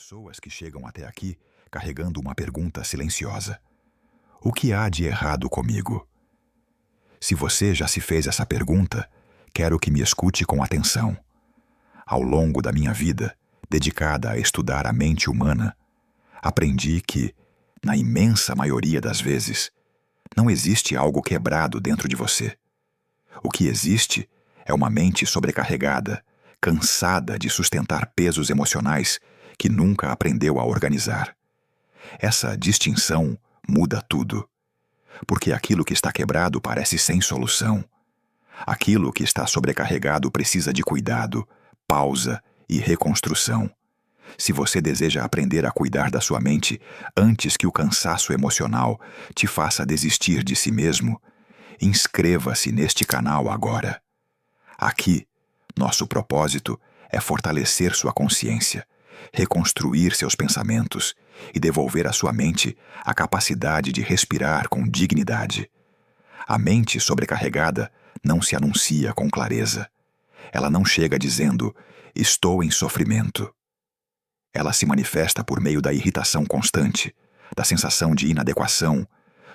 pessoas que chegam até aqui carregando uma pergunta silenciosa: o que há de errado comigo? Se você já se fez essa pergunta, quero que me escute com atenção. Ao longo da minha vida, dedicada a estudar a mente humana, aprendi que, na imensa maioria das vezes, não existe algo quebrado dentro de você. O que existe é uma mente sobrecarregada, cansada de sustentar pesos emocionais que nunca aprendeu a organizar. Essa distinção muda tudo, porque aquilo que está quebrado parece sem solução. Aquilo que está sobrecarregado precisa de cuidado, pausa e reconstrução. Se você deseja aprender a cuidar da sua mente antes que o cansaço emocional te faça desistir de si mesmo, inscreva-se neste canal agora. Aqui, nosso propósito é fortalecer sua consciência, reconstruir seus pensamentos e devolver à sua mente a capacidade de respirar com dignidade. A mente sobrecarregada não se anuncia com clareza. Ela não chega dizendo: estou em sofrimento. Ela se manifesta por meio da irritação constante, da sensação de inadequação,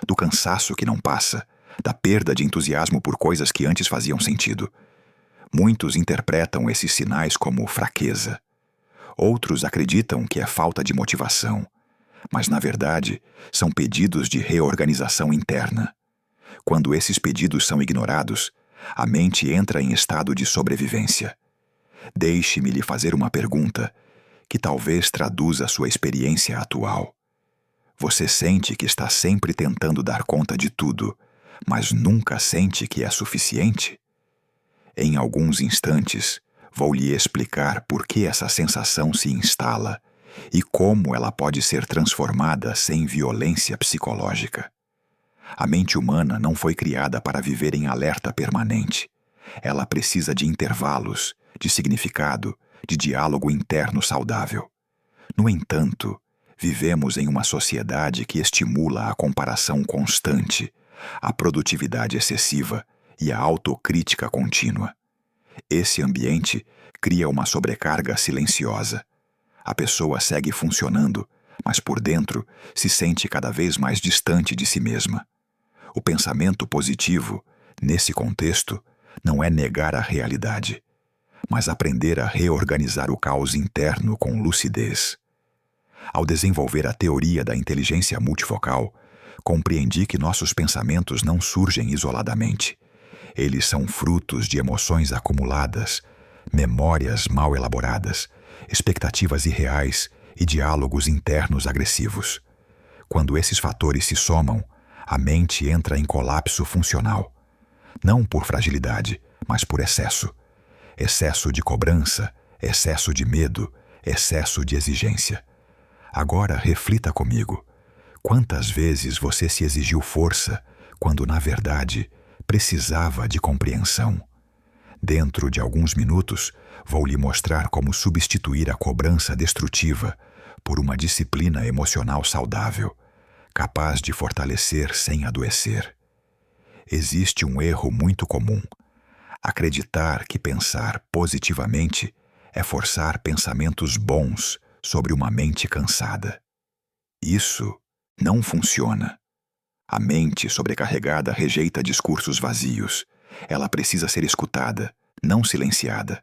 do cansaço que não passa, da perda de entusiasmo por coisas que antes faziam sentido. Muitos interpretam esses sinais como fraqueza. Outros acreditam que é falta de motivação, mas na verdade são pedidos de reorganização interna. Quando esses pedidos são ignorados, a mente entra em estado de sobrevivência. Deixe-me lhe fazer uma pergunta que talvez traduza sua experiência atual. Você sente que está sempre tentando dar conta de tudo, mas nunca sente que é suficiente? Em alguns instantes, vou lhe explicar por que essa sensação se instala e como ela pode ser transformada sem violência psicológica. A mente humana não foi criada para viver em alerta permanente. Ela precisa de intervalos, de significado, de diálogo interno saudável. No entanto, vivemos em uma sociedade que estimula a comparação constante, a produtividade excessiva e a autocrítica contínua. Esse ambiente cria uma sobrecarga silenciosa. A pessoa segue funcionando, mas por dentro se sente cada vez mais distante de si mesma. O pensamento positivo, nesse contexto, não é negar a realidade, mas aprender a reorganizar o caos interno com lucidez. Ao desenvolver a teoria da inteligência multifocal, compreendi que nossos pensamentos não surgem isoladamente. Eles são frutos de emoções acumuladas, memórias mal elaboradas, expectativas irreais e diálogos internos agressivos. Quando esses fatores se somam, a mente entra em colapso funcional. Não por fragilidade, mas por excesso. Excesso de cobrança, excesso de medo, excesso de exigência. Agora reflita comigo. Quantas vezes você se exigiu força quando, na verdade, precisava de compreensão? Dentro de alguns minutos, vou lhe mostrar como substituir a cobrança destrutiva por uma disciplina emocional saudável, capaz de fortalecer sem adoecer. Existe um erro muito comum: acreditar que pensar positivamente é forçar pensamentos bons sobre uma mente cansada. Isso não funciona. A mente sobrecarregada rejeita discursos vazios. Ela precisa ser escutada, não silenciada.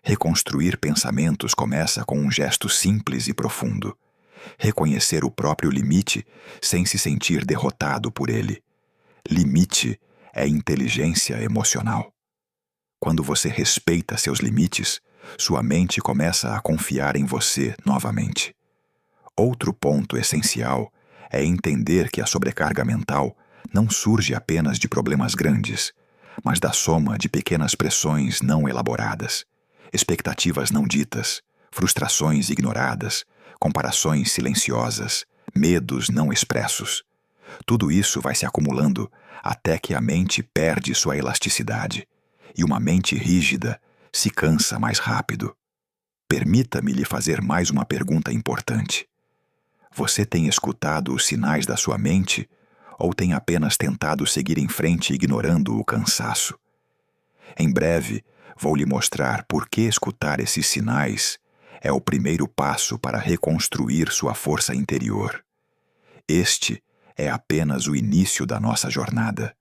Reconstruir pensamentos começa com um gesto simples e profundo: reconhecer o próprio limite sem se sentir derrotado por ele. Limite é inteligência emocional. Quando você respeita seus limites, sua mente começa a confiar em você novamente. Outro ponto essencial é entender que a sobrecarga mental não surge apenas de problemas grandes, mas da soma de pequenas pressões não elaboradas, expectativas não ditas, frustrações ignoradas, comparações silenciosas, medos não expressos. Tudo isso vai se acumulando até que a mente perde sua elasticidade, e uma mente rígida se cansa mais rápido. Permita-me lhe fazer mais uma pergunta importante. Você tem escutado os sinais da sua mente ou tem apenas tentado seguir em frente ignorando o cansaço? Em breve, vou lhe mostrar por que escutar esses sinais é o primeiro passo para reconstruir sua força interior. Este é apenas o início da nossa jornada.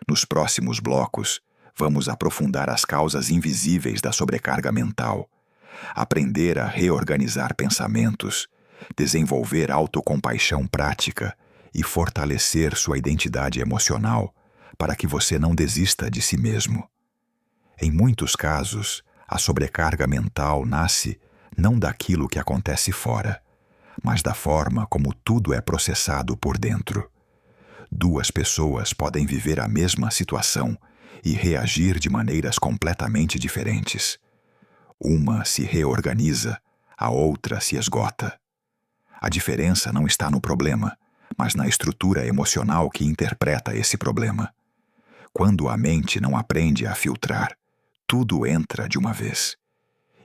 Nos próximos blocos, vamos aprofundar as causas invisíveis da sobrecarga mental, aprender a reorganizar pensamentos, desenvolver autocompaixão prática e fortalecer sua identidade emocional para que você não desista de si mesmo. Em muitos casos, a sobrecarga mental nasce não daquilo que acontece fora, mas da forma como tudo é processado por dentro. Duas pessoas podem viver a mesma situação e reagir de maneiras completamente diferentes. Uma se reorganiza, a outra se esgota. A diferença não está no problema, mas na estrutura emocional que interpreta esse problema. Quando a mente não aprende a filtrar, tudo entra de uma vez.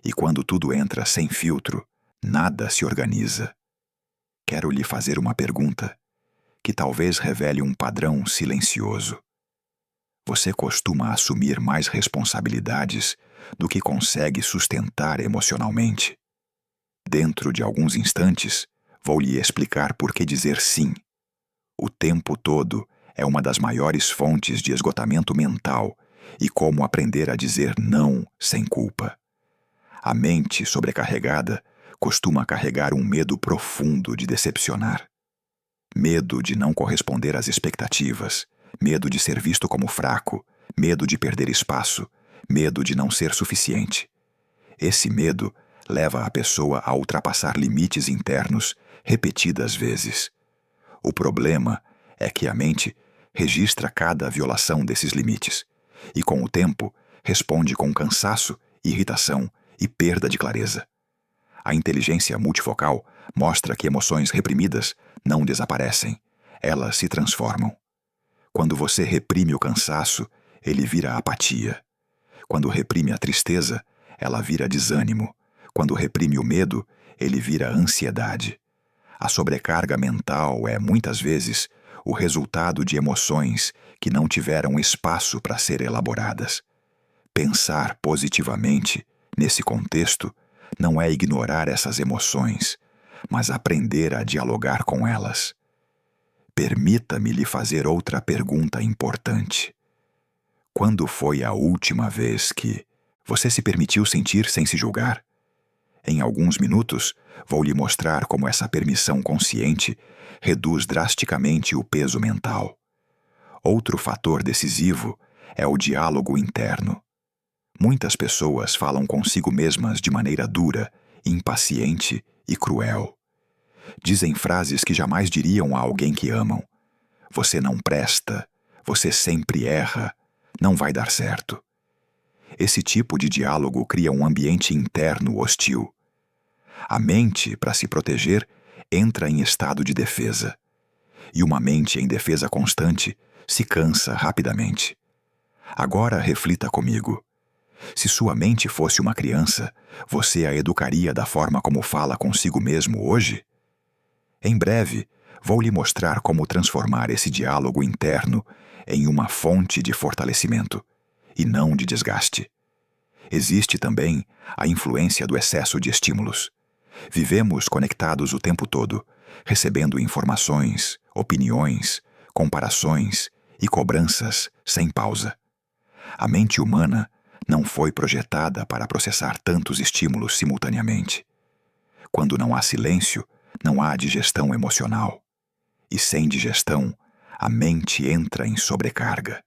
E quando tudo entra sem filtro, nada se organiza. Quero lhe fazer uma pergunta que talvez revele um padrão silencioso. Você costuma assumir mais responsabilidades do que consegue sustentar emocionalmente? Dentro de alguns instantes, vou lhe explicar por que dizer sim. O tempo todo é uma das maiores fontes de esgotamento mental e como aprender a dizer não sem culpa. A mente sobrecarregada costuma carregar um medo profundo de decepcionar. Medo de não corresponder às expectativas, medo de ser visto como fraco, medo de perder espaço, medo de não ser suficiente. Esse medo leva a pessoa a ultrapassar limites internos repetidas vezes. O problema é que a mente registra cada violação desses limites e, com o tempo, responde com cansaço, irritação e perda de clareza. A inteligência multifocal mostra que emoções reprimidas não desaparecem, elas se transformam. Quando você reprime o cansaço, ele vira apatia. Quando reprime a tristeza, ela vira desânimo. Quando reprime o medo, ele vira ansiedade. A sobrecarga mental é, muitas vezes, o resultado de emoções que não tiveram espaço para ser elaboradas. Pensar positivamente, nesse contexto, não é ignorar essas emoções, mas aprender a dialogar com elas. Permita-me lhe fazer outra pergunta importante. Quando foi a última vez que você se permitiu sentir sem se julgar? Em alguns minutos, vou lhe mostrar como essa permissão consciente reduz drasticamente o peso mental. Outro fator decisivo é o diálogo interno. Muitas pessoas falam consigo mesmas de maneira dura, impaciente e cruel. Dizem frases que jamais diriam a alguém que amam. Você não presta, você sempre erra, não vai dar certo. Esse tipo de diálogo cria um ambiente interno hostil. A mente, para se proteger, entra em estado de defesa. E uma mente em defesa constante se cansa rapidamente. Agora reflita comigo. Se sua mente fosse uma criança, você a educaria da forma como fala consigo mesmo hoje? Em breve, vou lhe mostrar como transformar esse diálogo interno em uma fonte de fortalecimento, e não de desgaste. Existe também a influência do excesso de estímulos. Vivemos conectados o tempo todo, recebendo informações, opiniões, comparações e cobranças sem pausa. A mente humana não foi projetada para processar tantos estímulos simultaneamente. Quando não há silêncio, não há digestão emocional. E sem digestão, a mente entra em sobrecarga.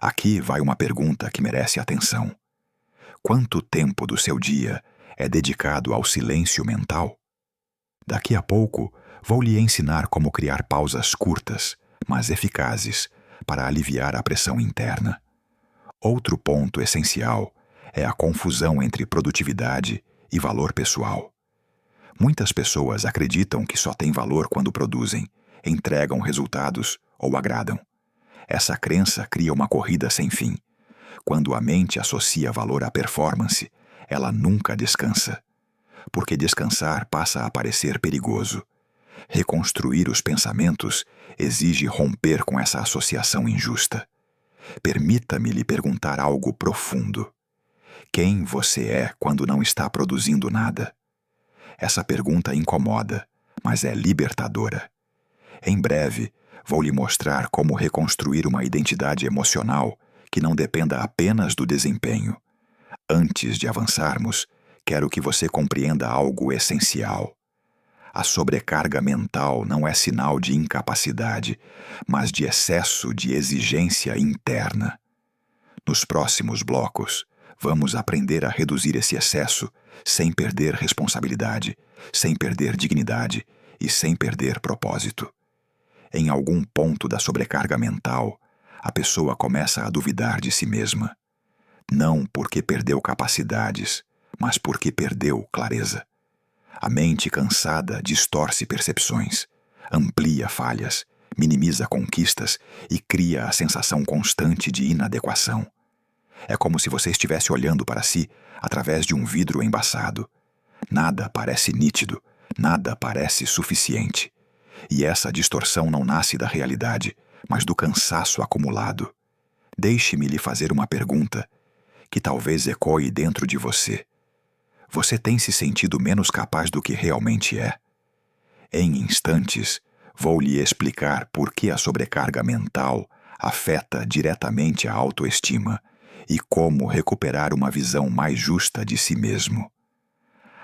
Aqui vai uma pergunta que merece atenção. Quanto tempo do seu dia é dedicado ao silêncio mental? Daqui a pouco, vou lhe ensinar como criar pausas curtas, mas eficazes, para aliviar a pressão interna. Outro ponto essencial é a confusão entre produtividade e valor pessoal. Muitas pessoas acreditam que só têm valor quando produzem, entregam resultados ou agradam. Essa crença cria uma corrida sem fim. Quando a mente associa valor à performance, ela nunca descansa. Porque descansar passa a parecer perigoso. Reconstruir os pensamentos exige romper com essa associação injusta. Permita-me lhe perguntar algo profundo. Quem você é quando não está produzindo nada? Essa pergunta incomoda, mas é libertadora. Em breve, vou lhe mostrar como reconstruir uma identidade emocional que não dependa apenas do desempenho. Antes de avançarmos, quero que você compreenda algo essencial. A sobrecarga mental não é sinal de incapacidade, mas de excesso de exigência interna. Nos próximos blocos, vamos aprender a reduzir esse excesso sem perder responsabilidade, sem perder dignidade e sem perder propósito. Em algum ponto da sobrecarga mental, a pessoa começa a duvidar de si mesma. Não porque perdeu capacidades, mas porque perdeu clareza. A mente cansada distorce percepções, amplia falhas, minimiza conquistas e cria a sensação constante de inadequação. É como se você estivesse olhando para si através de um vidro embaçado. Nada parece nítido, nada parece suficiente. E essa distorção não nasce da realidade, mas do cansaço acumulado. Deixe-me lhe fazer uma pergunta que talvez ecoe dentro de você. Você tem se sentido menos capaz do que realmente é? Em instantes, vou lhe explicar por que a sobrecarga mental afeta diretamente a autoestima e como recuperar uma visão mais justa de si mesmo.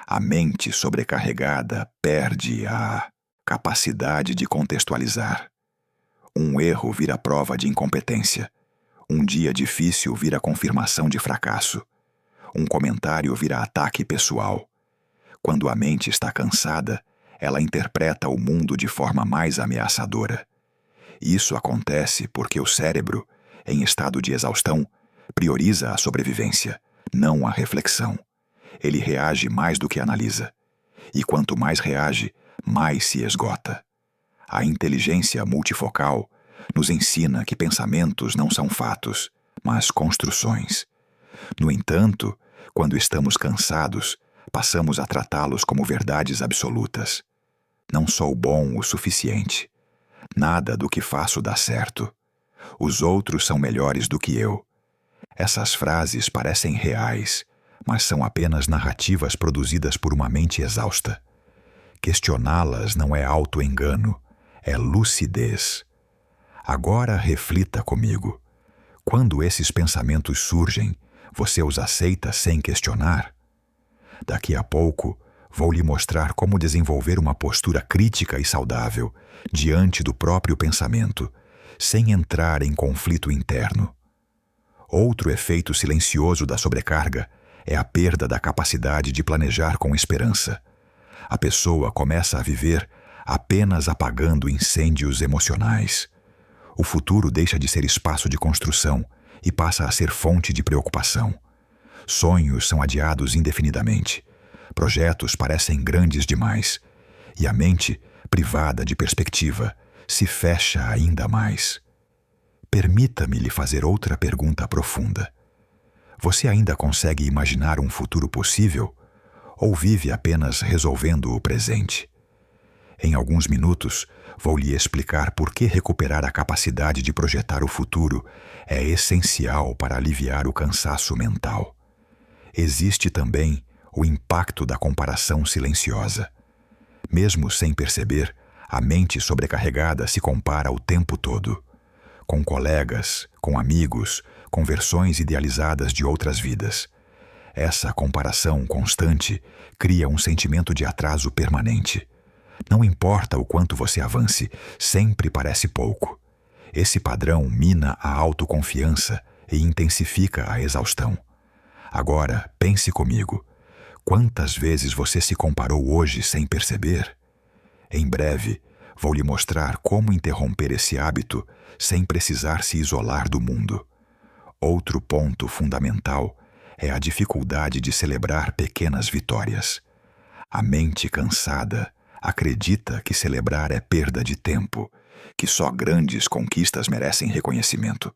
A mente sobrecarregada perde a capacidade de contextualizar. Um erro vira prova de incompetência. Um dia difícil vira confirmação de fracasso. Um comentário vira ataque pessoal. Quando a mente está cansada, ela interpreta o mundo de forma mais ameaçadora. Isso acontece porque o cérebro, em estado de exaustão, prioriza a sobrevivência, não a reflexão. Ele reage mais do que analisa. E quanto mais reage, mais se esgota. A inteligência multifocal nos ensina que pensamentos não são fatos, mas construções. No entanto, quando estamos cansados, passamos a tratá-los como verdades absolutas. Não sou bom o suficiente. Nada do que faço dá certo. Os outros são melhores do que eu. Essas frases parecem reais, mas são apenas narrativas produzidas por uma mente exausta. Questioná-las não é auto-engano, é lucidez. Agora reflita comigo. Quando esses pensamentos surgem, você os aceita sem questionar? Daqui a pouco, vou lhe mostrar como desenvolver uma postura crítica e saudável diante do próprio pensamento, sem entrar em conflito interno. Outro efeito silencioso da sobrecarga é a perda da capacidade de planejar com esperança. A pessoa começa a viver apenas apagando incêndios emocionais. O futuro deixa de ser espaço de construção e passa a ser fonte de preocupação. Sonhos são adiados indefinidamente. Projetos parecem grandes demais. E a mente, privada de perspectiva, se fecha ainda mais. Permita-me lhe fazer outra pergunta profunda. Você ainda consegue imaginar um futuro possível? Ou vive apenas resolvendo o presente? Em alguns minutos, vou lhe explicar por que recuperar a capacidade de projetar o futuro é essencial para aliviar o cansaço mental. Existe também o impacto da comparação silenciosa. Mesmo sem perceber, a mente sobrecarregada se compara o tempo todo. Com colegas, com amigos, com versões idealizadas de outras vidas. Essa comparação constante cria um sentimento de atraso permanente. Não importa o quanto você avance, sempre parece pouco. Esse padrão mina a autoconfiança e intensifica a exaustão. Agora, pense comigo. Quantas vezes você se comparou hoje sem perceber? Em breve, vou lhe mostrar como interromper esse hábito sem precisar se isolar do mundo. Outro ponto fundamental é a dificuldade de celebrar pequenas vitórias. A mente cansada acredita que celebrar é perda de tempo, que só grandes conquistas merecem reconhecimento.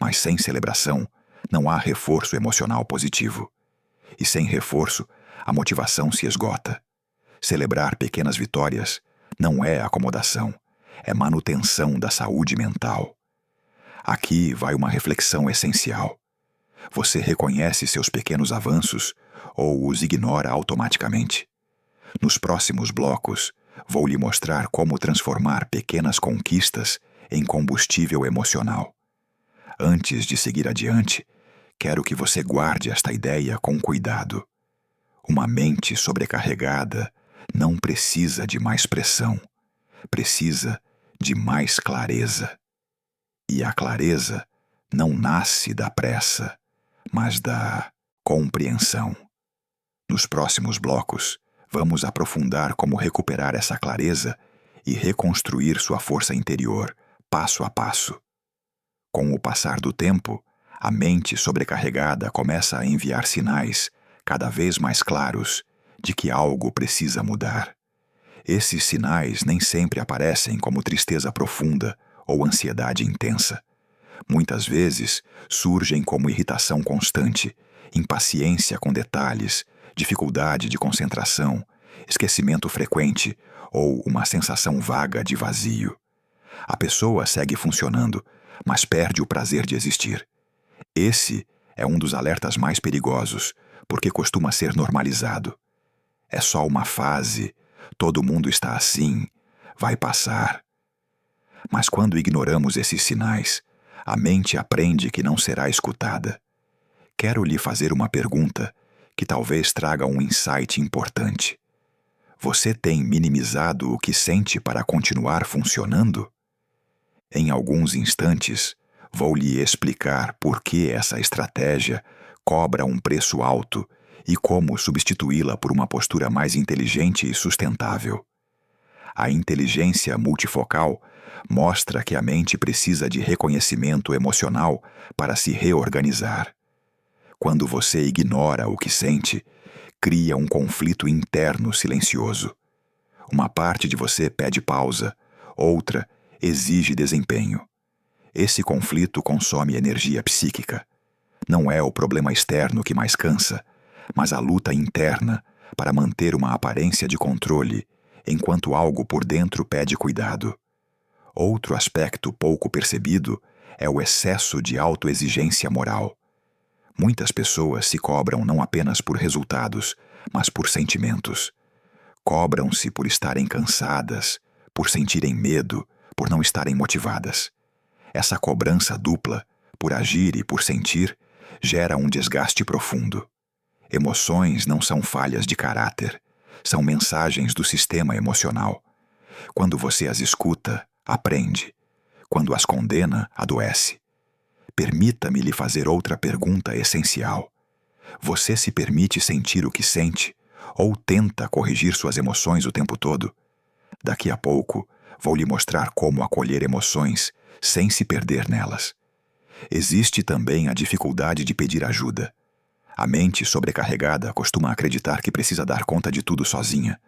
Mas sem celebração, não há reforço emocional positivo. E sem reforço, a motivação se esgota. Celebrar pequenas vitórias não é acomodação, é manutenção da saúde mental. Aqui vai uma reflexão essencial. Você reconhece seus pequenos avanços ou os ignora automaticamente? Nos próximos blocos, vou lhe mostrar como transformar pequenas conquistas em combustível emocional. Antes de seguir adiante, quero que você guarde esta ideia com cuidado. Uma mente sobrecarregada não precisa de mais pressão, precisa de mais clareza. E a clareza não nasce da pressa, mas da compreensão. Nos próximos blocos, vamos aprofundar como recuperar essa clareza e reconstruir sua força interior, passo a passo. Com o passar do tempo, a mente sobrecarregada começa a enviar sinais cada vez mais claros de que algo precisa mudar. Esses sinais nem sempre aparecem como tristeza profunda ou ansiedade intensa. Muitas vezes surgem como irritação constante, impaciência com detalhes, dificuldade de concentração, esquecimento frequente ou uma sensação vaga de vazio. A pessoa segue funcionando, mas perde o prazer de existir. Esse é um dos alertas mais perigosos, porque costuma ser normalizado. É só uma fase, todo mundo está assim, vai passar. Mas quando ignoramos esses sinais, a mente aprende que não será escutada. Quero lhe fazer uma pergunta que talvez traga um insight importante. Você tem minimizado o que sente para continuar funcionando? Em alguns instantes, vou lhe explicar por que essa estratégia cobra um preço alto e como substituí-la por uma postura mais inteligente e sustentável. A inteligência multifocal mostra que a mente precisa de reconhecimento emocional para se reorganizar. Quando você ignora o que sente, cria um conflito interno silencioso. Uma parte de você pede pausa, outra exige desempenho. Esse conflito consome energia psíquica. Não é o problema externo que mais cansa, mas a luta interna para manter uma aparência de controle, enquanto algo por dentro pede cuidado. Outro aspecto pouco percebido é o excesso de autoexigência moral. Muitas pessoas se cobram não apenas por resultados, mas por sentimentos. Cobram-se por estarem cansadas, por sentirem medo, por não estarem motivadas. Essa cobrança dupla, por agir e por sentir, gera um desgaste profundo. Emoções não são falhas de caráter, são mensagens do sistema emocional. Quando você as escuta, aprende. Quando as condena, adoece. Permita-me lhe fazer outra pergunta essencial. Você se permite sentir o que sente ou tenta corrigir suas emoções o tempo todo? Daqui a pouco, vou lhe mostrar como acolher emoções sem se perder nelas. Existe também a dificuldade de pedir ajuda. A mente sobrecarregada costuma acreditar que precisa dar conta de tudo sozinha.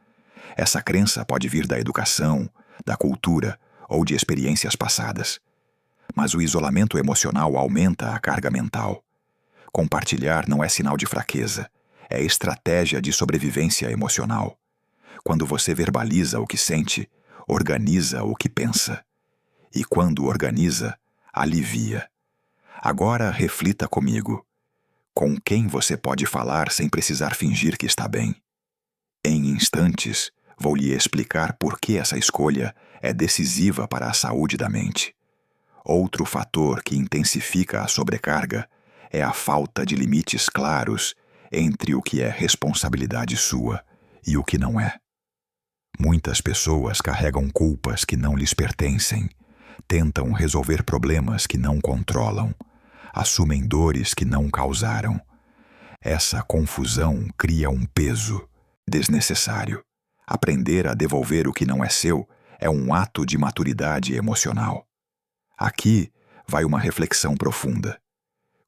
Essa crença pode vir da educação, da cultura ou de experiências passadas. Mas o isolamento emocional aumenta a carga mental. Compartilhar não é sinal de fraqueza, é estratégia de sobrevivência emocional. Quando você verbaliza o que sente, organiza o que pensa. E quando organiza, alivia. Agora reflita comigo. Com quem você pode falar sem precisar fingir que está bem? Em instantes, vou lhe explicar por que essa escolha é decisiva para a saúde da mente. Outro fator que intensifica a sobrecarga é a falta de limites claros entre o que é responsabilidade sua e o que não é. Muitas pessoas carregam culpas que não lhes pertencem, tentam resolver problemas que não controlam, assumem dores que não causaram. Essa confusão cria um peso desnecessário. Aprender a devolver o que não é seu é um ato de maturidade emocional. Aqui vai uma reflexão profunda.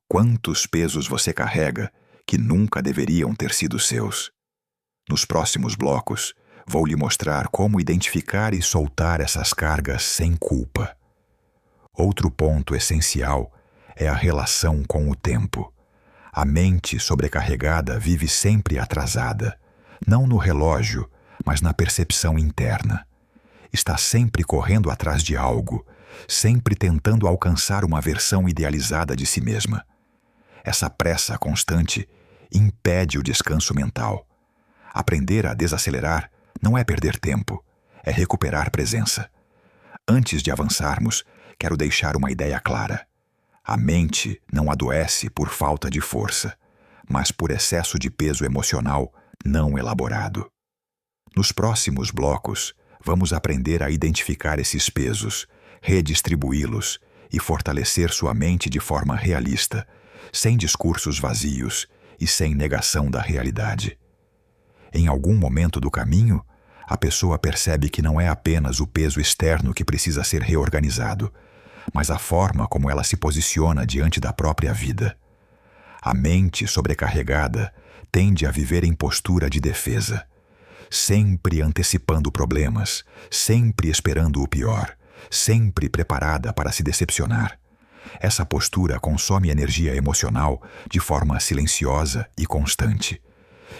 Quantos pesos você carrega que nunca deveriam ter sido seus? Nos próximos blocos, vou lhe mostrar como identificar e soltar essas cargas sem culpa. Outro ponto essencial é a relação com o tempo. A mente sobrecarregada vive sempre atrasada, não no relógio, mas na percepção interna. Está sempre correndo atrás de algo, sempre tentando alcançar uma versão idealizada de si mesma. Essa pressa constante impede o descanso mental. Aprender a desacelerar não é perder tempo, é recuperar presença. Antes de avançarmos, quero deixar uma ideia clara. A mente não adoece por falta de força, mas por excesso de peso emocional não elaborado. Nos próximos blocos, vamos aprender a identificar esses pesos, redistribuí-los e fortalecer sua mente de forma realista, sem discursos vazios e sem negação da realidade. Em algum momento do caminho, a pessoa percebe que não é apenas o peso externo que precisa ser reorganizado, mas a forma como ela se posiciona diante da própria vida. A mente sobrecarregada tende a viver em postura de defesa, sempre antecipando problemas, sempre esperando o pior, sempre preparada para se decepcionar. Essa postura consome energia emocional de forma silenciosa e constante.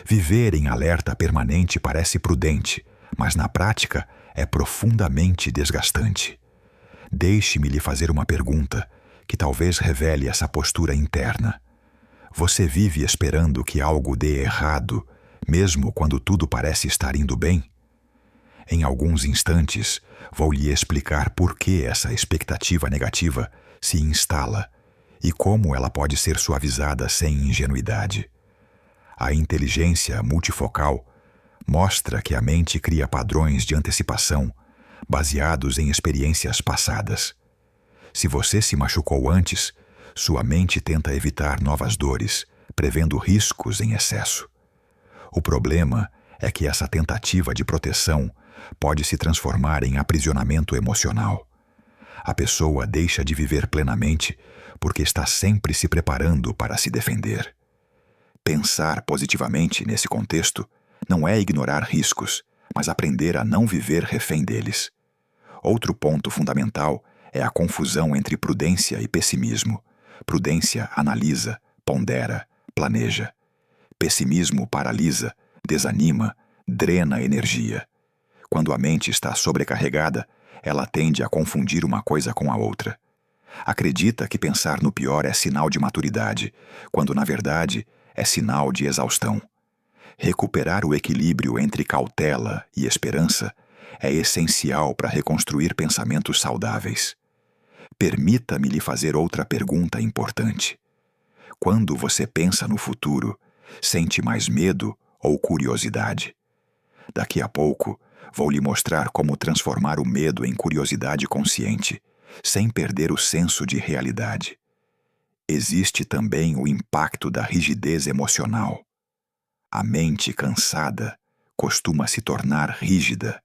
Viver em alerta permanente parece prudente, mas na prática é profundamente desgastante. Deixe-me lhe fazer uma pergunta que talvez revele essa postura interna. Você vive esperando que algo dê errado, mesmo quando tudo parece estar indo bem? Em alguns instantes, vou lhe explicar por que essa expectativa negativa se instala e como ela pode ser suavizada sem ingenuidade. A inteligência multifocal mostra que a mente cria padrões de antecipação baseados em experiências passadas. Se você se machucou antes, sua mente tenta evitar novas dores, prevendo riscos em excesso. O problema é que essa tentativa de proteção pode se transformar em aprisionamento emocional. A pessoa deixa de viver plenamente porque está sempre se preparando para se defender. Pensar positivamente nesse contexto não é ignorar riscos, mas aprender a não viver refém deles. Outro ponto fundamental é a confusão entre prudência e pessimismo. Prudência analisa, pondera, planeja. Pessimismo paralisa, desanima, drena energia. Quando a mente está sobrecarregada, ela tende a confundir uma coisa com a outra. Acredita que pensar no pior é sinal de maturidade, quando na verdade é sinal de exaustão. Recuperar o equilíbrio entre cautela e esperança é essencial para reconstruir pensamentos saudáveis. Permita-me lhe fazer outra pergunta importante. Quando você pensa no futuro, sente mais medo ou curiosidade? Daqui a pouco, vou lhe mostrar como transformar o medo em curiosidade consciente, sem perder o senso de realidade. Existe também o impacto da rigidez emocional. A mente cansada costuma se tornar rígida,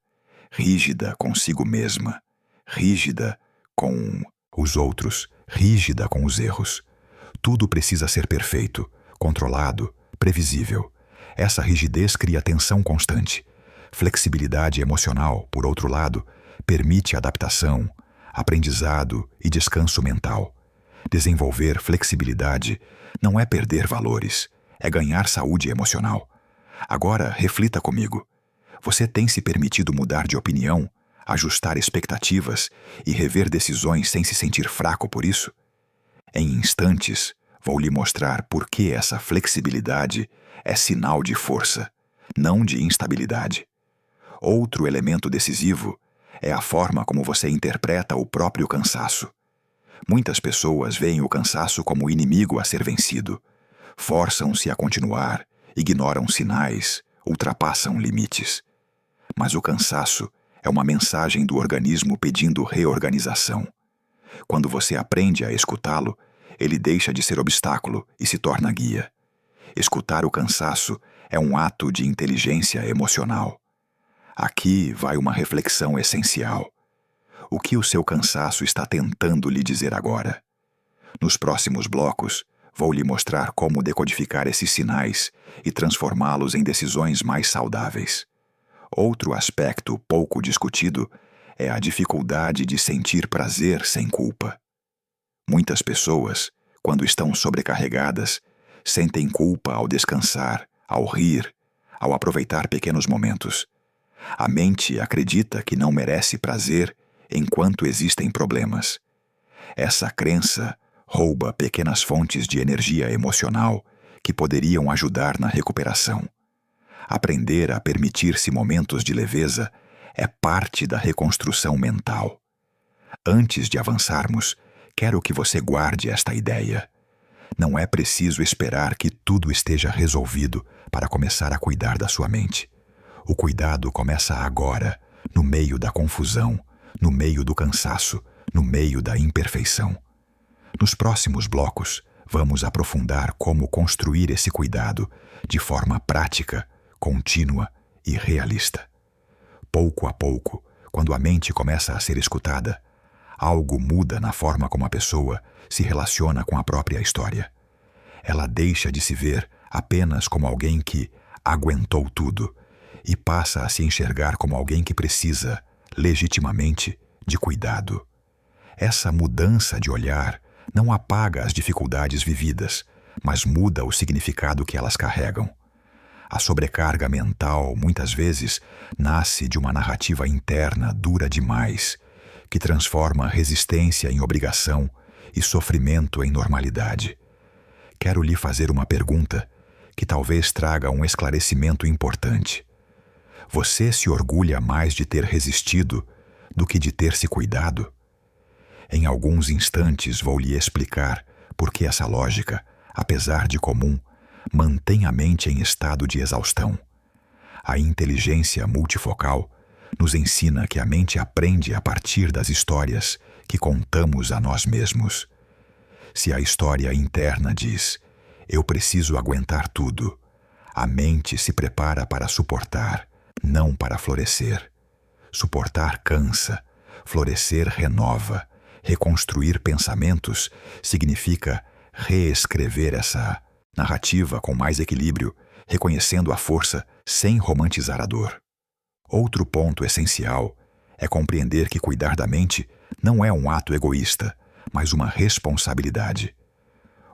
rígida consigo mesma, rígida com os outros, rígida com os erros. Tudo precisa ser perfeito, controlado, previsível. Essa rigidez cria tensão constante. Flexibilidade emocional, por outro lado, permite adaptação, aprendizado e descanso mental. Desenvolver flexibilidade não é perder valores, é ganhar saúde emocional. Agora, reflita comigo. Você tem se permitido mudar de opinião, ajustar expectativas e rever decisões sem se sentir fraco por isso? Em instantes, vou lhe mostrar por que essa flexibilidade é sinal de força, não de instabilidade. Outro elemento decisivo é a forma como você interpreta o próprio cansaço. Muitas pessoas veem o cansaço como inimigo a ser vencido. Forçam-se a continuar, ignoram sinais, ultrapassam limites. Mas o cansaço é uma mensagem do organismo pedindo reorganização. Quando você aprende a escutá-lo, ele deixa de ser obstáculo e se torna guia. Escutar o cansaço é um ato de inteligência emocional. Aqui vai uma reflexão essencial. O que o seu cansaço está tentando lhe dizer agora? Nos próximos blocos, vou lhe mostrar como decodificar esses sinais e transformá-los em decisões mais saudáveis. Outro aspecto pouco discutido é a dificuldade de sentir prazer sem culpa. Muitas pessoas, quando estão sobrecarregadas, sentem culpa ao descansar, ao rir, ao aproveitar pequenos momentos. A mente acredita que não merece prazer enquanto existem problemas. Essa crença rouba pequenas fontes de energia emocional que poderiam ajudar na recuperação. Aprender a permitir-se momentos de leveza é parte da reconstrução mental. Antes de avançarmos, quero que você guarde esta ideia. Não é preciso esperar que tudo esteja resolvido para começar a cuidar da sua mente. O cuidado começa agora, no meio da confusão, no meio do cansaço, no meio da imperfeição. Nos próximos blocos, vamos aprofundar como construir esse cuidado de forma prática, contínua e realista. Pouco a pouco, quando a mente começa a ser escutada, algo muda na forma como a pessoa se relaciona com a própria história. Ela deixa de se ver apenas como alguém que aguentou tudo e passa a se enxergar como alguém que precisa, legitimamente, de cuidado. Essa mudança de olhar não apaga as dificuldades vividas, mas muda o significado que elas carregam. A sobrecarga mental, muitas vezes, nasce de uma narrativa interna dura demais, que transforma resistência em obrigação e sofrimento em normalidade. Quero lhe fazer uma pergunta que talvez traga um esclarecimento importante. Você se orgulha mais de ter resistido do que de ter se cuidado? Em alguns instantes vou lhe explicar por que essa lógica, apesar de comum, mantém a mente em estado de exaustão. A inteligência multifocal nos ensina que a mente aprende a partir das histórias que contamos a nós mesmos. Se a história interna diz, eu preciso aguentar tudo, a mente se prepara para suportar, não para florescer. Suportar cansa, florescer renova, reconstruir pensamentos significa reescrever essa narrativa com mais equilíbrio, reconhecendo a força sem romantizar a dor. Outro ponto essencial é compreender que cuidar da mente não é um ato egoísta, mas uma responsabilidade.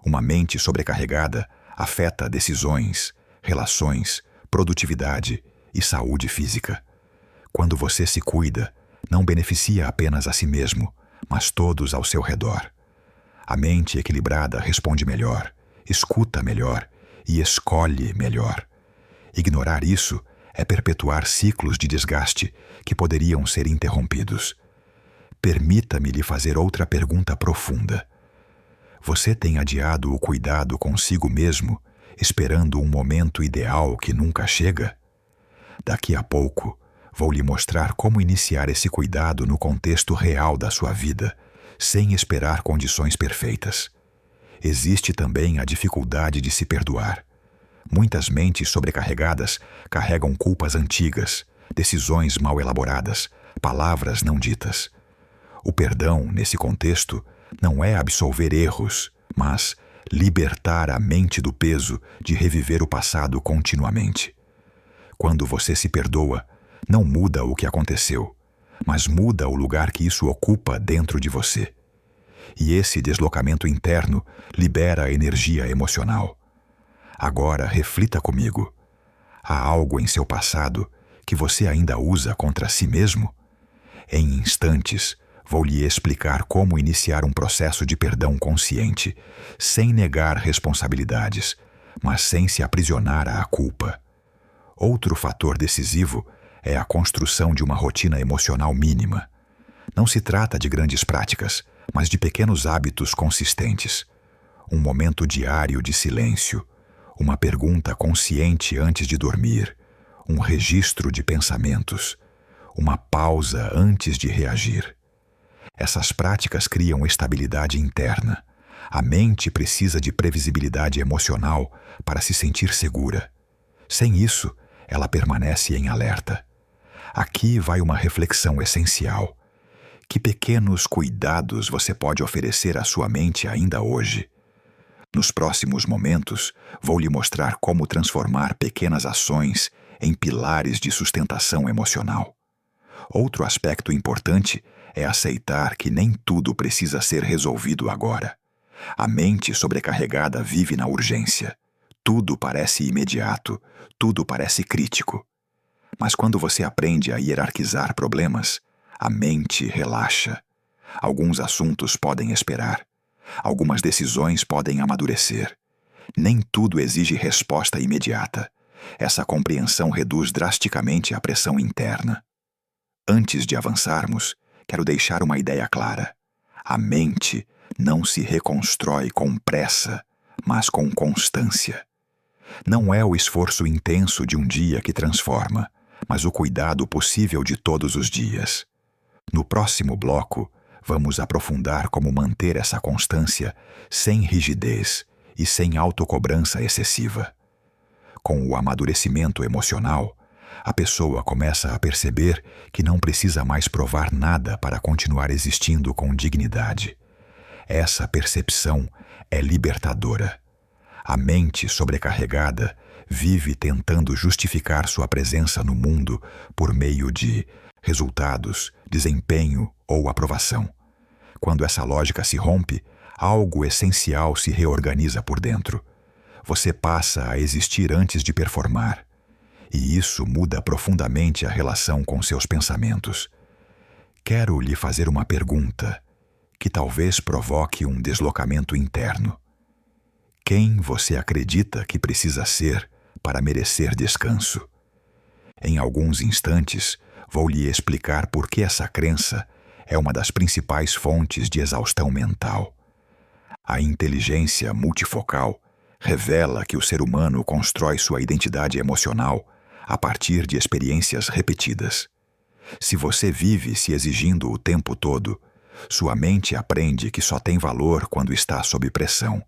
Uma mente sobrecarregada afeta decisões, relações, produtividade e saúde física. Quando você se cuida, não beneficia apenas a si mesmo, mas todos ao seu redor. A mente equilibrada responde melhor, escuta melhor e escolhe melhor. Ignorar isso é perpetuar ciclos de desgaste que poderiam ser interrompidos. Permita-me lhe fazer outra pergunta profunda. Você tem adiado o cuidado consigo mesmo, esperando um momento ideal que nunca chega? Daqui a pouco, vou lhe mostrar como iniciar esse cuidado no contexto real da sua vida, sem esperar condições perfeitas. Existe também a dificuldade de se perdoar. Muitas mentes sobrecarregadas carregam culpas antigas, decisões mal elaboradas, palavras não ditas. O perdão, nesse contexto, não é absolver erros, mas libertar a mente do peso de reviver o passado continuamente. Quando você se perdoa, não muda o que aconteceu, mas muda o lugar que isso ocupa dentro de você. E esse deslocamento interno libera energia emocional. Agora reflita comigo. Há algo em seu passado que você ainda usa contra si mesmo? Em instantes, vou lhe explicar como iniciar um processo de perdão consciente, sem negar responsabilidades, mas sem se aprisionar à culpa. Outro fator decisivo é a construção de uma rotina emocional mínima. Não se trata de grandes práticas, mas de pequenos hábitos consistentes. Um momento diário de silêncio, uma pergunta consciente antes de dormir, um registro de pensamentos, uma pausa antes de reagir. Essas práticas criam estabilidade interna. A mente precisa de previsibilidade emocional para se sentir segura. Sem isso, ela permanece em alerta. Aqui vai uma reflexão essencial. Que pequenos cuidados você pode oferecer à sua mente ainda hoje? Nos próximos momentos, vou lhe mostrar como transformar pequenas ações em pilares de sustentação emocional. Outro aspecto importante é aceitar que nem tudo precisa ser resolvido agora. A mente sobrecarregada vive na urgência. Tudo parece imediato, tudo parece crítico. Mas quando você aprende a hierarquizar problemas, a mente relaxa. Alguns assuntos podem esperar. Algumas decisões podem amadurecer. Nem tudo exige resposta imediata. Essa compreensão reduz drasticamente a pressão interna. Antes de avançarmos, quero deixar uma ideia clara. A mente não se reconstrói com pressa, mas com constância. Não é o esforço intenso de um dia que transforma, mas o cuidado possível de todos os dias. No próximo bloco, vamos aprofundar como manter essa constância sem rigidez e sem autocobrança excessiva. Com o amadurecimento emocional, a pessoa começa a perceber que não precisa mais provar nada para continuar existindo com dignidade. Essa percepção é libertadora. A mente sobrecarregada vive tentando justificar sua presença no mundo por meio de resultados, desempenho ou aprovação. Quando essa lógica se rompe, algo essencial se reorganiza por dentro. Você passa a existir antes de performar. E isso muda profundamente a relação com seus pensamentos. Quero lhe fazer uma pergunta que talvez provoque um deslocamento interno. Quem você acredita que precisa ser para merecer descanso? Em alguns instantes, vou lhe explicar por que essa crença é uma das principais fontes de exaustão mental. A inteligência multifocal revela que o ser humano constrói sua identidade emocional a partir de experiências repetidas. Se você vive se exigindo o tempo todo, sua mente aprende que só tem valor quando está sob pressão.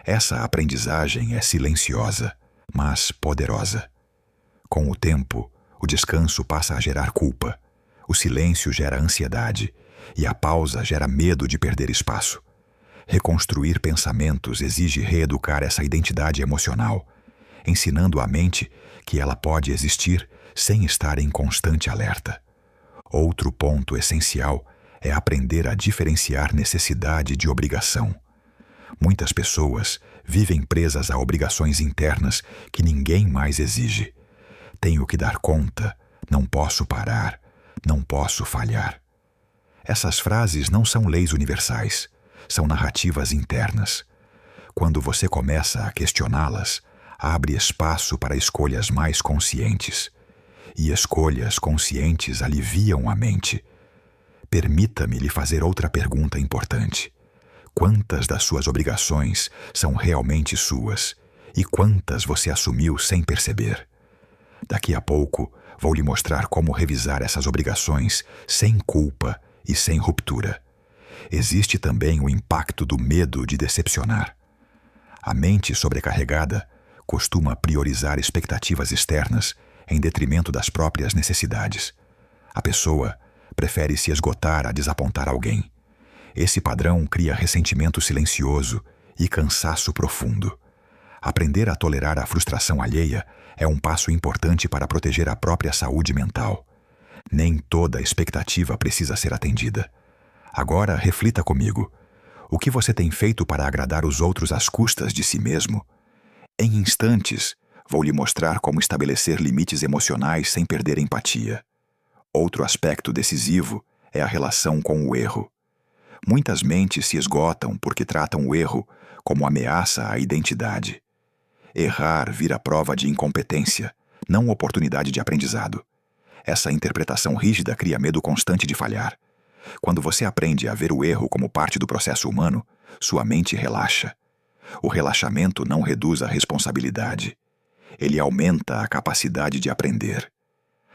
Essa aprendizagem é silenciosa, mas poderosa. Com o tempo, o descanso passa a gerar culpa, o silêncio gera ansiedade e a pausa gera medo de perder espaço. Reconstruir pensamentos exige reeducar essa identidade emocional, ensinando à mente que ela pode existir sem estar em constante alerta. Outro ponto essencial é aprender a diferenciar necessidade de obrigação. Muitas pessoas vivem presas a obrigações internas que ninguém mais exige. Tenho que dar conta, não posso parar, não posso falhar. Essas frases não são leis universais, são narrativas internas. Quando você começa a questioná-las, abre espaço para escolhas mais conscientes. E escolhas conscientes aliviam a mente. Permita-me lhe fazer outra pergunta importante. Quantas das suas obrigações são realmente suas e quantas você assumiu sem perceber? Daqui a pouco, vou lhe mostrar como revisar essas obrigações sem culpa e sem ruptura. Existe também o impacto do medo de decepcionar. A mente sobrecarregada costuma priorizar expectativas externas em detrimento das próprias necessidades. A pessoa prefere se esgotar a desapontar alguém. Esse padrão cria ressentimento silencioso e cansaço profundo. Aprender a tolerar a frustração alheia é um passo importante para proteger a própria saúde mental. Nem toda expectativa precisa ser atendida. Agora, reflita comigo. O que você tem feito para agradar os outros às custas de si mesmo? Em instantes, vou lhe mostrar como estabelecer limites emocionais sem perder empatia. Outro aspecto decisivo é a relação com o erro. Muitas mentes se esgotam porque tratam o erro como ameaça à identidade. Errar vira prova de incompetência, não oportunidade de aprendizado. Essa interpretação rígida cria medo constante de falhar. Quando você aprende a ver o erro como parte do processo humano, sua mente relaxa. O relaxamento não reduz a responsabilidade. Ele aumenta a capacidade de aprender.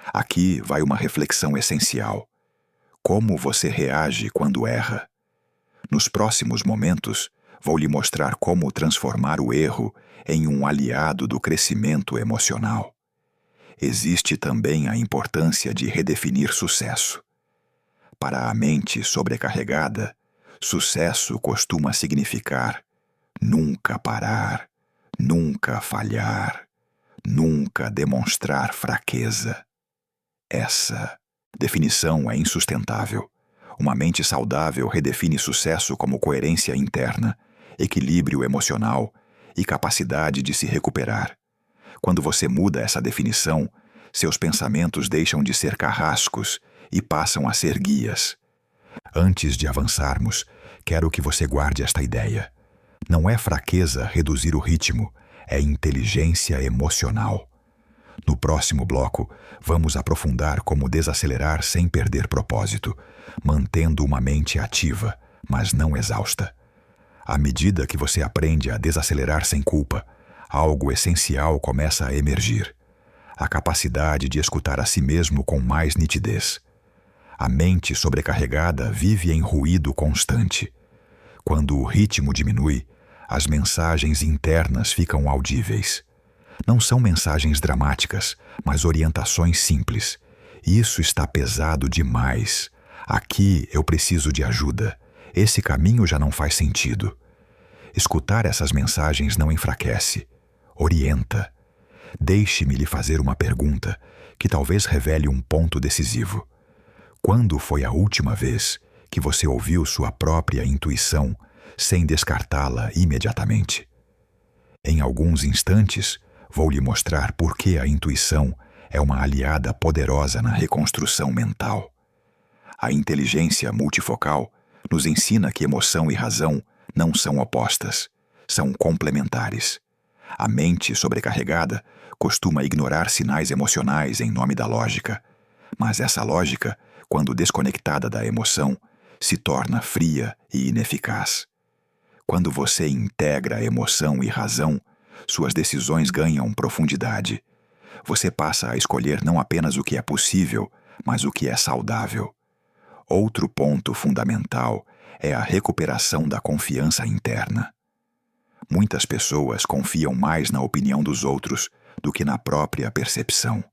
Aqui vai uma reflexão essencial. Como você reage quando erra? Nos próximos momentos, vou lhe mostrar como transformar o erro em um aliado do crescimento emocional. Existe também a importância de redefinir sucesso. Para a mente sobrecarregada, sucesso costuma significar nunca parar, nunca falhar, nunca demonstrar fraqueza. Essa definição é insustentável. Uma mente saudável redefine sucesso como coerência interna, equilíbrio emocional e capacidade de se recuperar. Quando você muda essa definição, seus pensamentos deixam de ser carrascos e passam a ser guias. Antes de avançarmos, quero que você guarde esta ideia. Não é fraqueza reduzir o ritmo, é inteligência emocional. No próximo bloco, vamos aprofundar como desacelerar sem perder propósito, mantendo uma mente ativa, mas não exausta. À medida que você aprende a desacelerar sem culpa, algo essencial começa a emergir: a capacidade de escutar a si mesmo com mais nitidez. A mente sobrecarregada vive em ruído constante. Quando o ritmo diminui, as mensagens internas ficam audíveis. Não são mensagens dramáticas, mas orientações simples. Isso está pesado demais. Aqui eu preciso de ajuda. Esse caminho já não faz sentido. Escutar essas mensagens não enfraquece, orienta. Deixe-me lhe fazer uma pergunta que talvez revele um ponto decisivo. Quando foi a última vez que você ouviu sua própria intuição sem descartá-la imediatamente? Em alguns instantes, vou lhe mostrar por que a intuição é uma aliada poderosa na reconstrução mental. A inteligência multifocal nos ensina que emoção e razão não são opostas, são complementares. A mente sobrecarregada costuma ignorar sinais emocionais em nome da lógica, mas essa lógica, quando desconectada da emoção, se torna fria e ineficaz. Quando você integra emoção e razão, suas decisões ganham profundidade. Você passa a escolher não apenas o que é possível, mas o que é saudável. Outro ponto fundamental é a recuperação da confiança interna. Muitas pessoas confiam mais na opinião dos outros do que na própria percepção.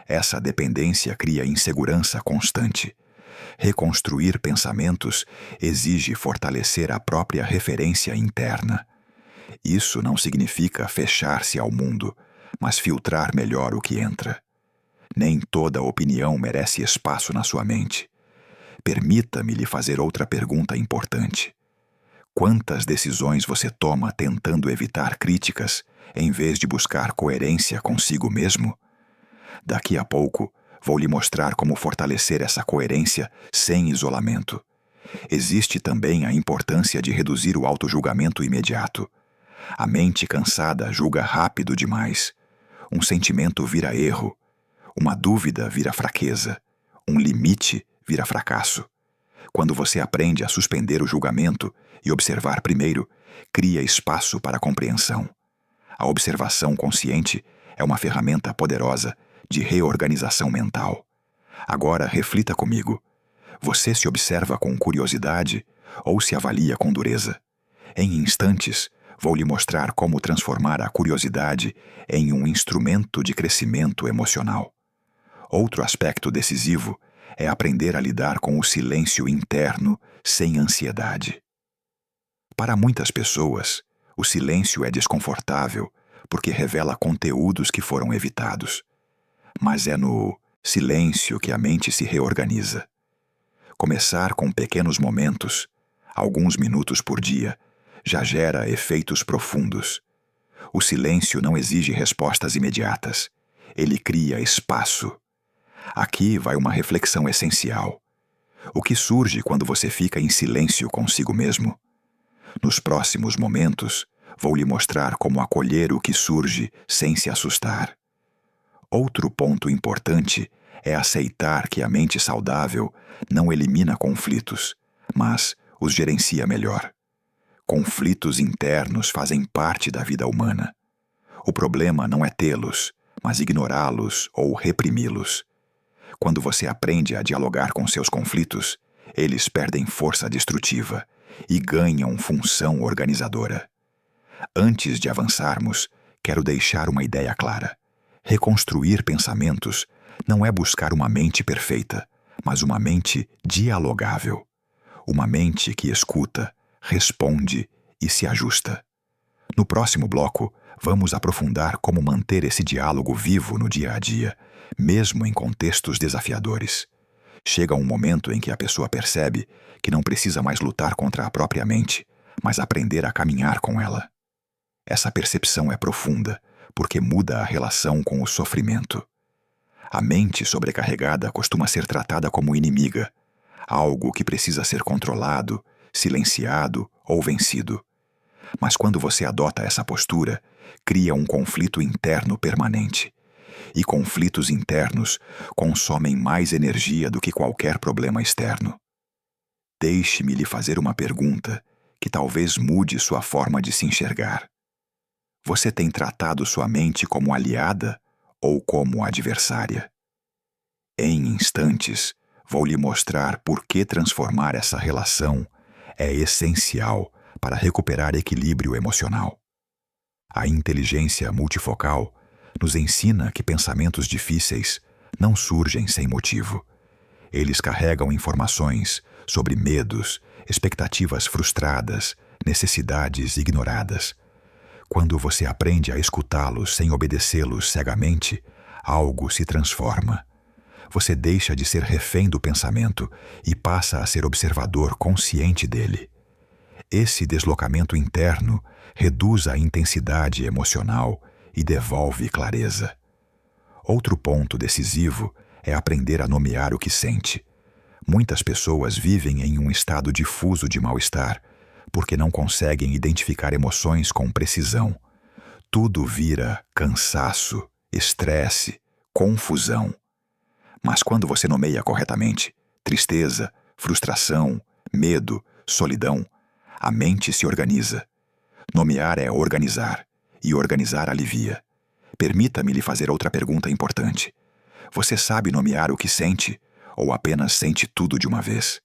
Essa dependência cria insegurança constante. Reconstruir pensamentos exige fortalecer a própria referência interna. Isso não significa fechar-se ao mundo, mas filtrar melhor o que entra. Nem toda opinião merece espaço na sua mente. Permita-me lhe fazer outra pergunta importante. Quantas decisões você toma tentando evitar críticas, em vez de buscar coerência consigo mesmo? Daqui a pouco, vou lhe mostrar como fortalecer essa coerência sem isolamento. Existe também a importância de reduzir o autojulgamento imediato. A mente cansada julga rápido demais. Um sentimento vira erro. Uma dúvida vira fraqueza. Um limite vira fracasso. Quando você aprende a suspender o julgamento e observar primeiro, cria espaço para a compreensão. A observação consciente é uma ferramenta poderosa de reorganização mental. Agora reflita comigo. Você se observa com curiosidade ou se avalia com dureza? Em instantes, vou lhe mostrar como transformar a curiosidade em um instrumento de crescimento emocional. Outro aspecto decisivo é aprender a lidar com o silêncio interno sem ansiedade. Para muitas pessoas, o silêncio é desconfortável porque revela conteúdos que foram evitados. Mas é no silêncio que a mente se reorganiza. Começar com pequenos momentos, alguns minutos por dia, já gera efeitos profundos. O silêncio não exige respostas imediatas. Ele cria espaço. Aqui vai uma reflexão essencial. O que surge quando você fica em silêncio consigo mesmo? Nos próximos momentos, vou lhe mostrar como acolher o que surge sem se assustar. Outro ponto importante é aceitar que a mente saudável não elimina conflitos, mas os gerencia melhor. Conflitos internos fazem parte da vida humana. O problema não é tê-los, mas ignorá-los ou reprimi-los. Quando você aprende a dialogar com seus conflitos, eles perdem força destrutiva e ganham função organizadora. Antes de avançarmos, quero deixar uma ideia clara. Reconstruir pensamentos não é buscar uma mente perfeita, mas uma mente dialogável. Uma mente que escuta, responde e se ajusta. No próximo bloco, vamos aprofundar como manter esse diálogo vivo no dia a dia, mesmo em contextos desafiadores. Chega um momento em que a pessoa percebe que não precisa mais lutar contra a própria mente, mas aprender a caminhar com ela. Essa percepção é profunda, porque muda a relação com o sofrimento. A mente sobrecarregada costuma ser tratada como inimiga, algo que precisa ser controlado, silenciado ou vencido. Mas quando você adota essa postura, cria um conflito interno permanente. e conflitos internos consomem mais energia do que qualquer problema externo. Deixe-me lhe fazer uma pergunta que talvez mude sua forma de se enxergar. Você tem tratado sua mente como aliada ou como adversária? Em instantes, vou lhe mostrar por que transformar essa relação é essencial para recuperar equilíbrio emocional. A inteligência multifocal nos ensina que pensamentos difíceis não surgem sem motivo. Eles carregam informações sobre medos, expectativas frustradas, necessidades ignoradas. Quando você aprende a escutá-los sem obedecê-los cegamente, algo se transforma. Você deixa de ser refém do pensamento e passa a ser observador consciente dele. Esse deslocamento interno reduz a intensidade emocional e devolve clareza. Outro ponto decisivo é aprender a nomear o que sente. Muitas pessoas vivem em um estado difuso de mal-estar porque não conseguem identificar emoções com precisão. Tudo vira cansaço, estresse, confusão. Mas quando você nomeia corretamente tristeza, frustração, medo, solidão, a mente se organiza. Nomear é organizar, e organizar alivia. Permita-me lhe fazer outra pergunta importante. Você sabe nomear o que sente, ou apenas sente tudo de uma vez?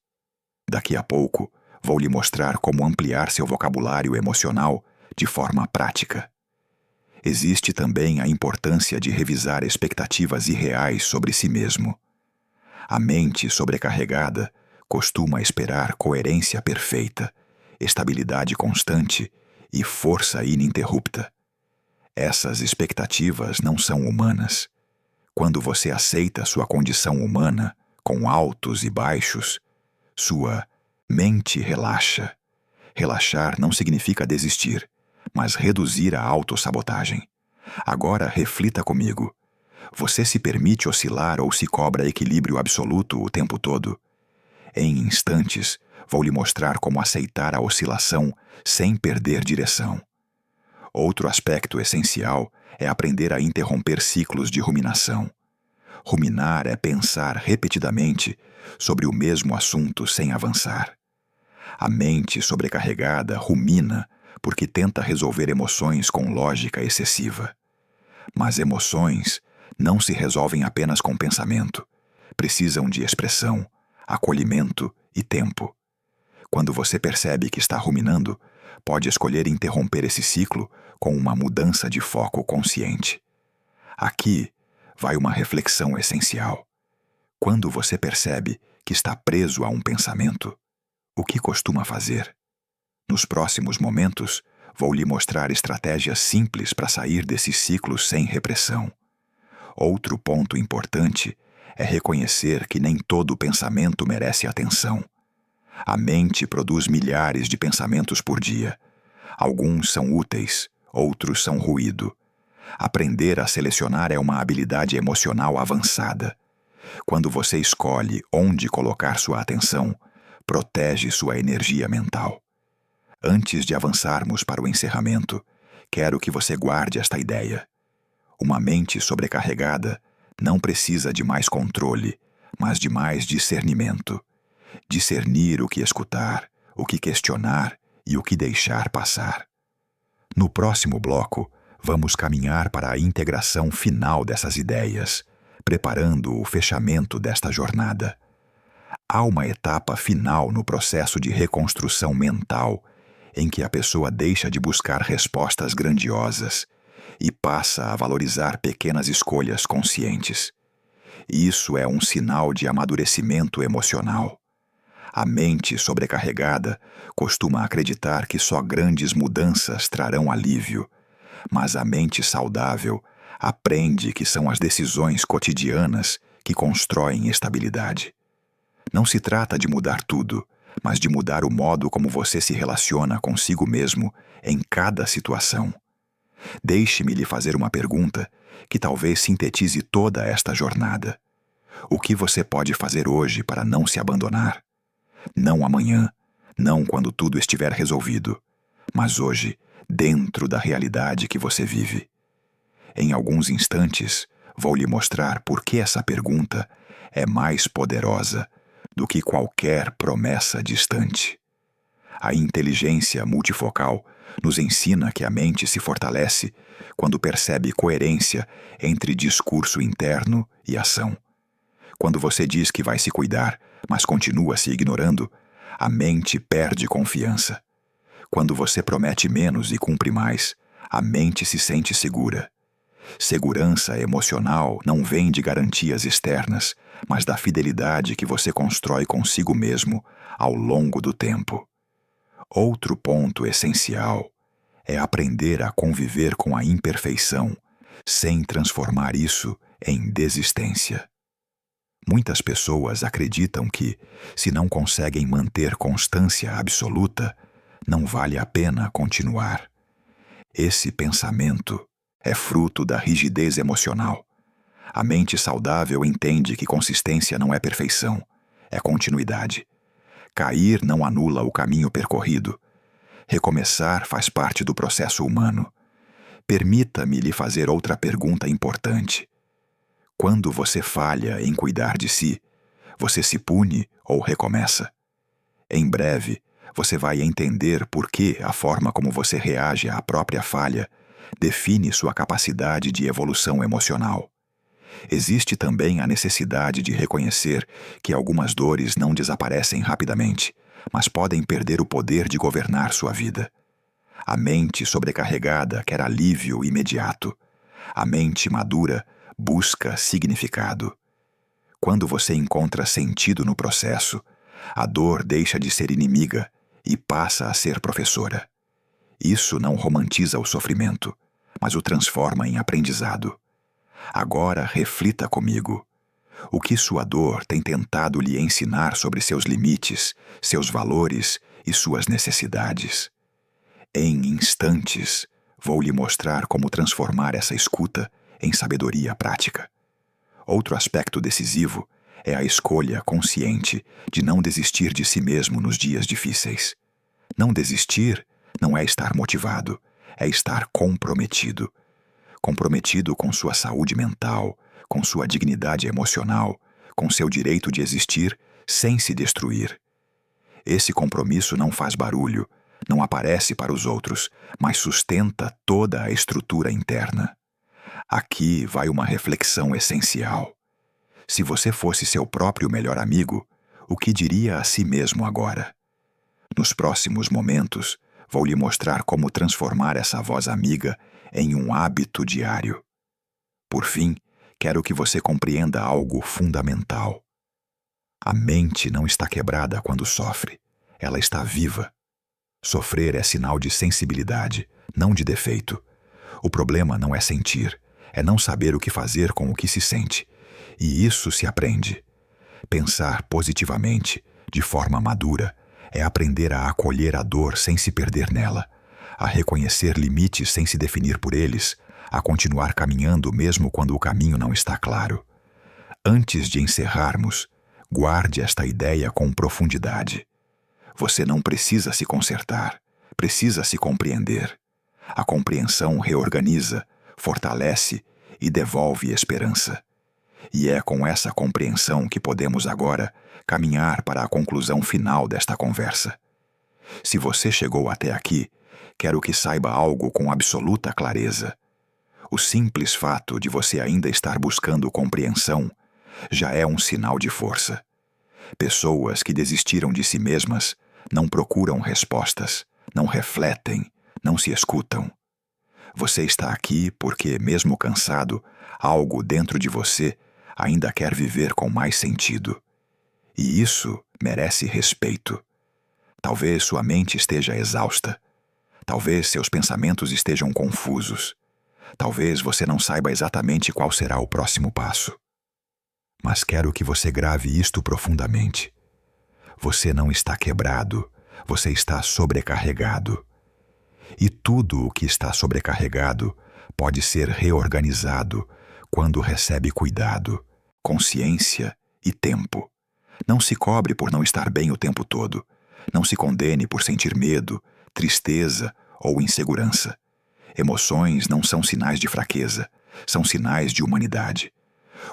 Daqui a pouco, vou lhe mostrar como ampliar seu vocabulário emocional de forma prática. Existe também a importância de revisar expectativas irreais sobre si mesmo. A mente sobrecarregada costuma esperar coerência perfeita, estabilidade constante e força ininterrupta. Essas expectativas não são humanas. Quando você aceita sua condição humana, com altos e baixos, sua mente relaxa. Relaxar não significa desistir, mas reduzir a autossabotagem. Agora reflita comigo. Você se permite oscilar ou se cobra equilíbrio absoluto o tempo todo? Em instantes, vou lhe mostrar como aceitar a oscilação sem perder direção. Outro aspecto essencial é aprender a interromper ciclos de ruminação. Ruminar é pensar repetidamente sobre o mesmo assunto sem avançar. A mente sobrecarregada rumina porque tenta resolver emoções com lógica excessiva. Mas emoções não se resolvem apenas com pensamento. Precisam de expressão, acolhimento e tempo. Quando você percebe que está ruminando, pode escolher interromper esse ciclo com uma mudança de foco consciente. Aqui vai uma reflexão essencial. Quando você percebe que está preso a um pensamento, o que costuma fazer? Nos próximos momentos, vou lhe mostrar estratégias simples para sair desse ciclo sem repressão. Outro ponto importante é reconhecer que nem todo pensamento merece atenção. A mente produz milhares de pensamentos por dia. Alguns são úteis, outros são ruído. Aprender a selecionar é uma habilidade emocional avançada. Quando você escolhe onde colocar sua atenção, protege sua energia mental. Antes de avançarmos para o encerramento, quero que você guarde esta ideia. Uma mente sobrecarregada não precisa de mais controle, mas de mais discernimento. Discernir o que escutar, o que questionar e o que deixar passar. No próximo bloco, vamos caminhar para a integração final dessas ideias, preparando o fechamento desta jornada. Há uma etapa final no processo de reconstrução mental em que a pessoa deixa de buscar respostas grandiosas e passa a valorizar pequenas escolhas conscientes. Isso é um sinal de amadurecimento emocional. A mente sobrecarregada costuma acreditar que só grandes mudanças trarão alívio, mas a mente saudável aprende que são as decisões cotidianas que constroem estabilidade. Não se trata de mudar tudo, mas de mudar o modo como você se relaciona consigo mesmo em cada situação. Deixe-me lhe fazer uma pergunta que talvez sintetize toda esta jornada. O que você pode fazer hoje para não se abandonar? Não amanhã, não quando tudo estiver resolvido, mas hoje, dentro da realidade que você vive. Em alguns instantes, vou lhe mostrar por que essa pergunta é mais poderosa do que qualquer promessa distante. A inteligência multifocal nos ensina que a mente se fortalece quando percebe coerência entre discurso interno e ação. Quando você diz que vai se cuidar, mas continua se ignorando, a mente perde confiança. Quando você promete menos e cumpre mais, a mente se sente segura. Segurança emocional não vem de garantias externas, mas da fidelidade que você constrói consigo mesmo ao longo do tempo. Outro ponto essencial é aprender a conviver com a imperfeição, sem transformar isso em desistência. Muitas pessoas acreditam que, se não conseguem manter constância absoluta, não vale a pena continuar. Esse pensamento é fruto da rigidez emocional. A mente saudável entende que consistência não é perfeição, é continuidade. Cair não anula o caminho percorrido. Recomeçar faz parte do processo humano. Permita-me lhe fazer outra pergunta importante. Quando você falha em cuidar de si, você se pune ou recomeça? Em breve, você vai entender por que a forma como você reage à própria falha define sua capacidade de evolução emocional. Existe também a necessidade de reconhecer que algumas dores não desaparecem rapidamente, mas podem perder o poder de governar sua vida. A mente sobrecarregada quer alívio imediato. A mente madura busca significado. Quando você encontra sentido no processo, a dor deixa de ser inimiga e passa a ser professora. Isso não romantiza o sofrimento, mas o transforma em aprendizado. Agora reflita comigo. O que sua dor tem tentado lhe ensinar sobre seus limites, seus valores e suas necessidades? Em instantes, vou lhe mostrar como transformar essa escuta em sabedoria prática. Outro aspecto decisivo é a escolha consciente de não desistir de si mesmo nos dias difíceis. Não desistir não é estar motivado, é estar comprometido. Comprometido com sua saúde mental, com sua dignidade emocional, com seu direito de existir sem se destruir. Esse compromisso não faz barulho, não aparece para os outros, mas sustenta toda a estrutura interna. Aqui vai uma reflexão essencial. Se você fosse seu próprio melhor amigo, o que diria a si mesmo agora? Nos próximos momentos, vou lhe mostrar como transformar essa voz amiga em um hábito diário. Por fim, quero que você compreenda algo fundamental. A mente não está quebrada quando sofre, ela está viva. Sofrer é sinal de sensibilidade, não de defeito. O problema não é sentir, é não saber o que fazer com o que se sente. E isso se aprende. Pensar positivamente, de forma madura, é aprender a acolher a dor sem se perder nela, a reconhecer limites sem se definir por eles, a continuar caminhando mesmo quando o caminho não está claro. Antes de encerrarmos, guarde esta ideia com profundidade. Você não precisa se consertar, precisa se compreender. A compreensão reorganiza, fortalece e devolve esperança. E é com essa compreensão que podemos agora caminhar para a conclusão final desta conversa. Se você chegou até aqui, quero que saiba algo com absoluta clareza. O simples fato de você ainda estar buscando compreensão já é um sinal de força. Pessoas que desistiram de si mesmas não procuram respostas, não refletem, não se escutam. Você está aqui porque, mesmo cansado, algo dentro de você ainda quer viver com mais sentido. E isso merece respeito. Talvez sua mente esteja exausta. Talvez seus pensamentos estejam confusos. Talvez você não saiba exatamente qual será o próximo passo. Mas quero que você grave isto profundamente. Você não está quebrado, você está sobrecarregado. E tudo o que está sobrecarregado pode ser reorganizado quando recebe cuidado, consciência e tempo. Não se cobre por não estar bem o tempo todo. Não se condene por sentir medo, tristeza ou insegurança. Emoções não são sinais de fraqueza, São sinais de humanidade.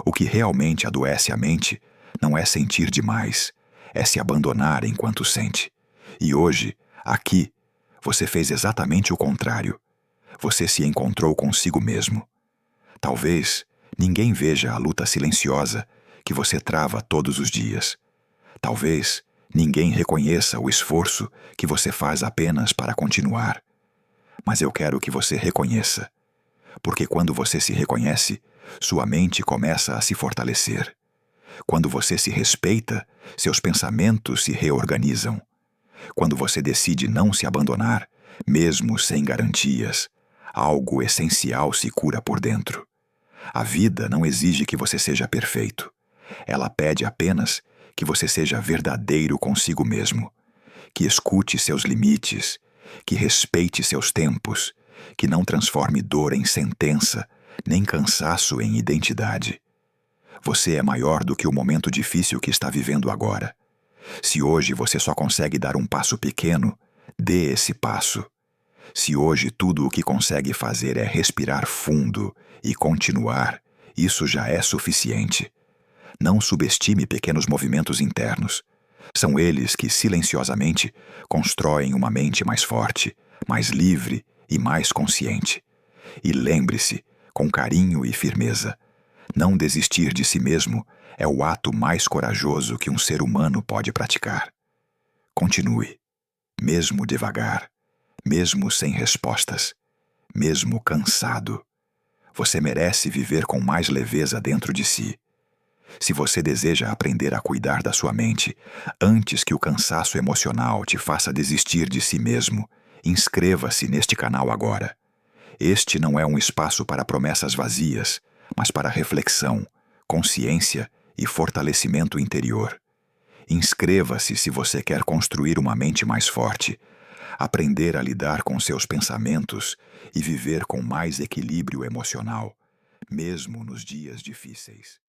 O que realmente adoece a mente não é sentir demais, é se abandonar enquanto sente. E hoje, aqui, você fez exatamente o contrário. Você se encontrou consigo mesmo. Talvez ninguém veja a luta silenciosa que você trava todos os dias. Talvez ninguém reconheça o esforço que você faz apenas para continuar. Mas eu quero que você reconheça, porque quando você se reconhece, sua mente começa a se fortalecer. Quando você se respeita, seus pensamentos se reorganizam. Quando você decide não se abandonar, mesmo sem garantias, algo essencial se cura por dentro. A vida não exige que você seja perfeito. Ela pede apenas que você seja verdadeiro consigo mesmo, que escute seus limites, que respeite seus tempos, que não transforme dor em sentença, nem cansaço em identidade. Você é maior do que o momento difícil que está vivendo agora. Se hoje você só consegue dar um passo pequeno, dê esse passo. Se hoje tudo o que consegue fazer é respirar fundo e continuar, isso já é suficiente. Não subestime pequenos movimentos internos. São eles que, silenciosamente, constroem uma mente mais forte, mais livre e mais consciente. E lembre-se, com carinho e firmeza, não desistir de si mesmo é o ato mais corajoso que um ser humano pode praticar. Continue, mesmo devagar, mesmo sem respostas, mesmo cansado. Você merece viver com mais leveza dentro de si. Se você deseja aprender a cuidar da sua mente antes que o cansaço emocional te faça desistir de si mesmo, inscreva-se neste canal agora. Este não é um espaço para promessas vazias, mas para reflexão, consciência e fortalecimento interior. Inscreva-se se você quer construir uma mente mais forte, aprender a lidar com seus pensamentos e viver com mais equilíbrio emocional, mesmo nos dias difíceis.